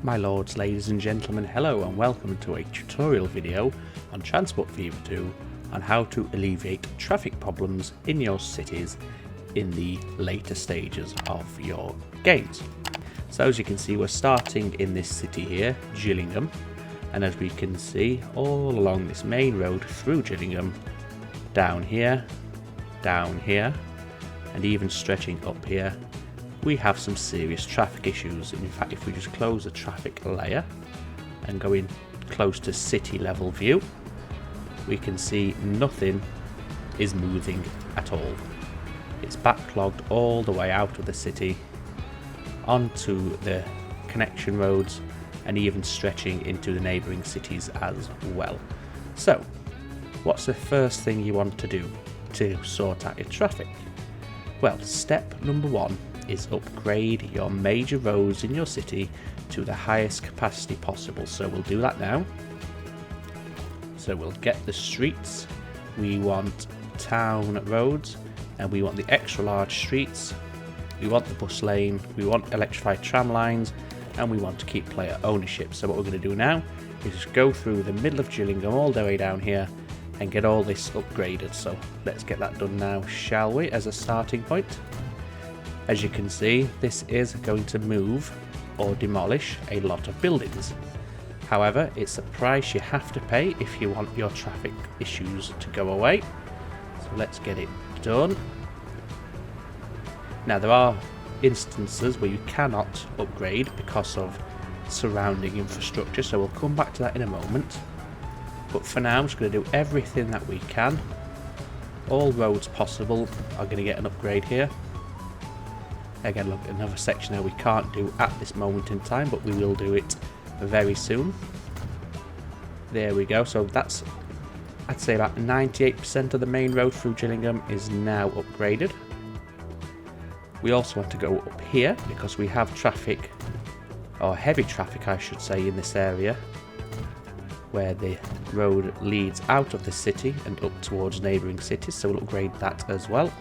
My lords, ladies and gentlemen, hello and welcome to a tutorial video on Transport Fever 2 on how to alleviate traffic problems in your cities in the later stages of your games. So as you can see, we're starting in this city here, Gillingham, and as we can see all along this main road through Gillingham, down here, and even stretching up here, we have some serious traffic issues. And in fact, if we just close the traffic layer and go in close to city level view, we can see nothing is moving at all. It's backlogged all the way out of the city onto the connection roads and even stretching into the neighbouring cities as well. So what's the first thing you want to do to sort out your traffic? Well, step number one is upgrade your major roads in your city to the highest capacity possible. So we'll do that now. So we'll get the streets, we want town roads, and we want the extra large streets, we want the bus lane, we want electrified tram lines, and we want to keep player ownership. So what we're going to do now is just go through the middle of Gillingham all the way down here and get all this upgraded. So let's get that done now, shall we, as a starting point. As you can see, this is going to move or demolish a lot of buildings. However, it's a price you have to pay if you want your traffic issues to go away. So let's get it done. Now there are instances where you cannot upgrade because of surrounding infrastructure, so we'll come back to that in a moment. But for now, I'm just going to do everything that we can. All roads possible are going to get an upgrade here. Again, look, another section there we can't do at this moment in time, but we will do it very soon. There we go. So that's, I'd say about 98% of the main road through Gillingham is now upgraded. We also want to go up here because we have traffic, or heavy traffic I should say, in this area where the road leads out of the city and up towards neighbouring cities, so we'll upgrade that as well.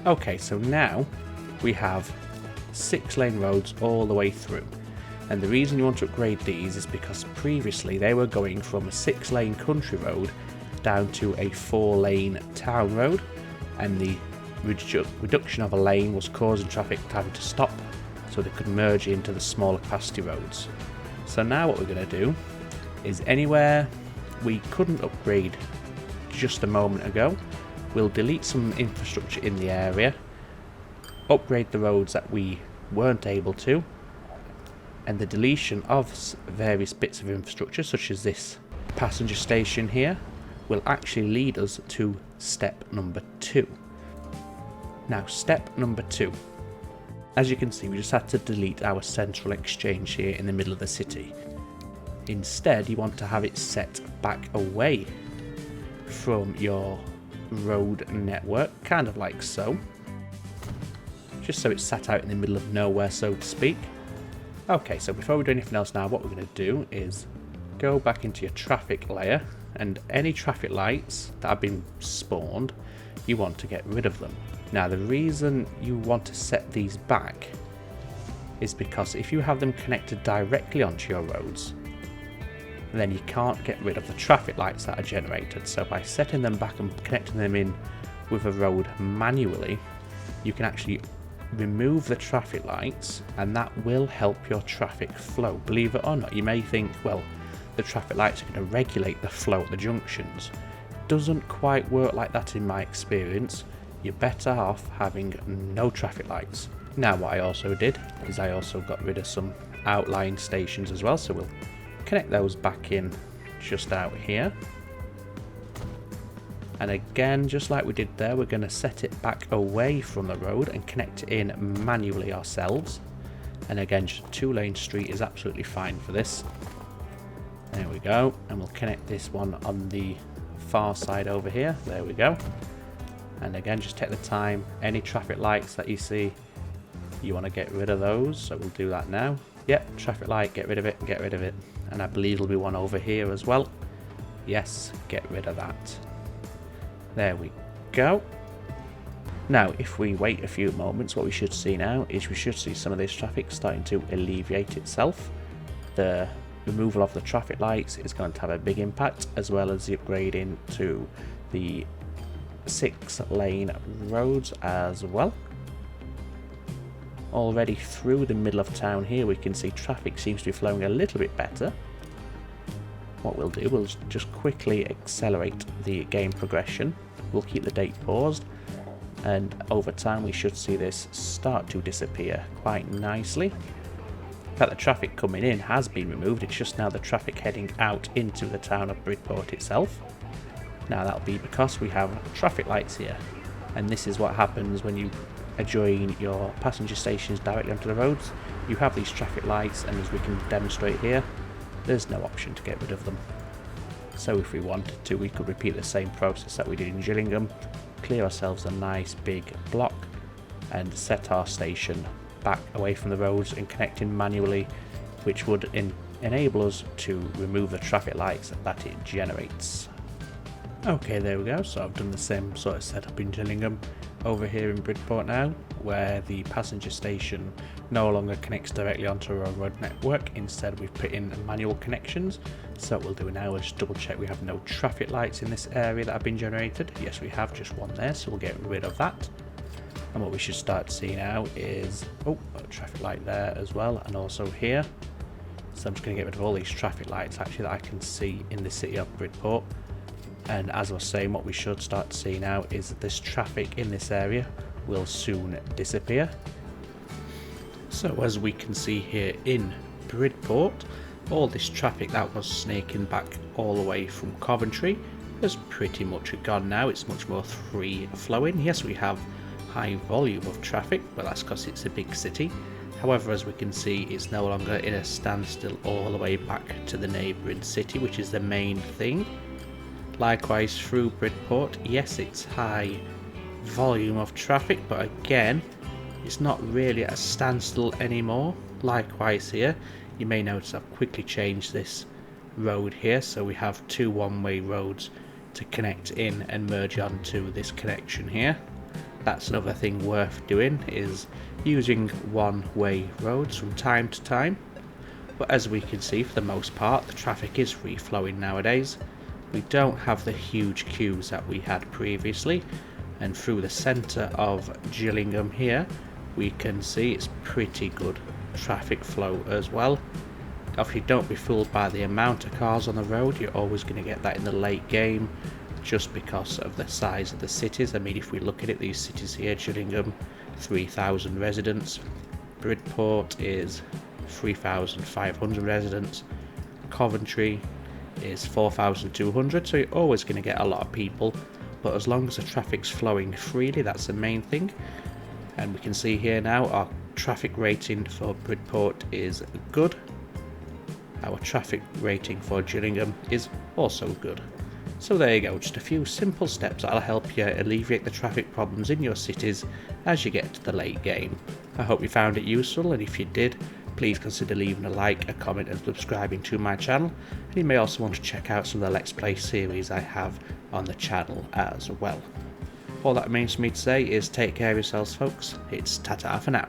Okay, so now we have 6-lane roads all the way through, and the reason you want to upgrade these is because previously they were going from a 6-lane country road down to a 4-lane town road, and the reduction of a lane was causing traffic having to stop so they could merge into the smaller capacity roads. So now what we're going to do is anywhere we couldn't upgrade just a moment ago, we'll delete some infrastructure in the area, upgrade the roads that we weren't able to, and the deletion of various bits of infrastructure such as this passenger station here will actually lead us to step number 2. Now step number 2, as you can see, we just had to delete our central exchange here in the middle of the city. Instead, you want to have it set back away from your road network, kind of like so, just so it's sat out in the middle of nowhere, so to speak. Okay, so before we do anything else now, what we're going to do is go back into your traffic layer, and any traffic lights that have been spawned, you want to get rid of them. Now the reason you want to set these back is because if you have them connected directly onto your roads, then you can't get rid of the traffic lights that are generated. So by setting them back and connecting them in with a road manually, you can actually remove the traffic lights, and that will help your traffic flow. Believe it or not, you may think, well, the traffic lights are going to regulate the flow at the junctions. Doesn't quite work like that in my experience. You're better off having no traffic lights. Now what I also did is I also got rid of some outlying stations as well, so we'll connect those back in just out here. And again, just like we did there, we're going to set it back away from the road and connect it in manually ourselves. And again, just a 2-lane street is absolutely fine for this. There we go, and we'll connect this one on the far side over here. There we go. And again, just take the time, any traffic lights that you see, you want to get rid of those, so we'll do that now. Yep, traffic light, get rid of it, get rid of it. And I believe there'll be one over here as well. Yes, get rid of that. There we go. Now, if we wait a few moments, what we should see now is we should see some of this traffic starting to alleviate itself. The removal of the traffic lights is going to have a big impact, as well as the upgrading to the 6-lane roads as well. Already through the middle of town here, we can see traffic seems to be flowing a little bit better. What we'll do, we'll just quickly accelerate the game progression. We'll keep the date paused, and over time we should see this start to disappear quite nicely. In fact, the traffic coming in has been removed, it's just now the traffic heading out into the town of Bridport itself. Now that'll be because we have traffic lights here, and this is what happens when you adjoin your passenger stations directly onto the roads. You have these traffic lights, and as we can demonstrate here, there's no option to get rid of them. So if we wanted to, we could repeat the same process that we did in Gillingham, clear ourselves a nice big block and set our station back away from the roads and connecting manually, which would enable us to remove the traffic lights that it generates. Okay, there we go. So I've done the same sort of setup in Gillingham over here in Bridport now, where the passenger station no longer connects directly onto our road network. Instead, we've put in manual connections. So what we'll do now is just double check we have no traffic lights in this area that have been generated. Yes, we have just one there, so we'll get rid of that. And what we should start to see now is, a traffic light there as well, and also here. So I'm just going to get rid of all these traffic lights actually that I can see in the city of Bridport. And as I was saying, what we should start to see now is that this traffic in this area will soon disappear. So as we can see here in Bridport, all this traffic that was snaking back all the way from Coventry has pretty much gone now. It's much more free flowing. Yes, we have high volume of traffic, but that's because it's a big city. However, as we can see, it's no longer in a standstill all the way back to the neighbouring city, which is the main thing. Likewise through Bridport, yes, it's high volume of traffic, but again, it's not really at a standstill anymore. Likewise here, you may notice I've quickly changed this road here, so we have two one-way roads to connect in and merge onto this connection here. That's another thing worth doing, is using one-way roads from time to time. But as we can see, for the most part, the traffic is free flowing nowadays. We don't have the huge queues that we had previously, and through the centre of Gillingham here we can see it's pretty good traffic flow as well. Obviously, don't be fooled by the amount of cars on the road. You're always going to get that in the late game just because of the size of the cities. I mean, if we look at it, these cities here, Gillingham 3,000 residents, Bridport is 3,500 residents, Coventry is 4,200, so you're always going to get a lot of people, but as long as the traffic's flowing freely, that's the main thing. And we can see here now our traffic rating for Bridport is good. Our traffic rating for Gillingham is also good. So there you go, just a few simple steps that'll help you alleviate the traffic problems in your cities as you get to the late game. I hope you found it useful, and if you did, please consider leaving a like, a comment and subscribing to my channel. And you may also want to check out some of the Let's Play series I have on the channel as well. All that remains for me to say is take care of yourselves, folks. It's ta-ta for now.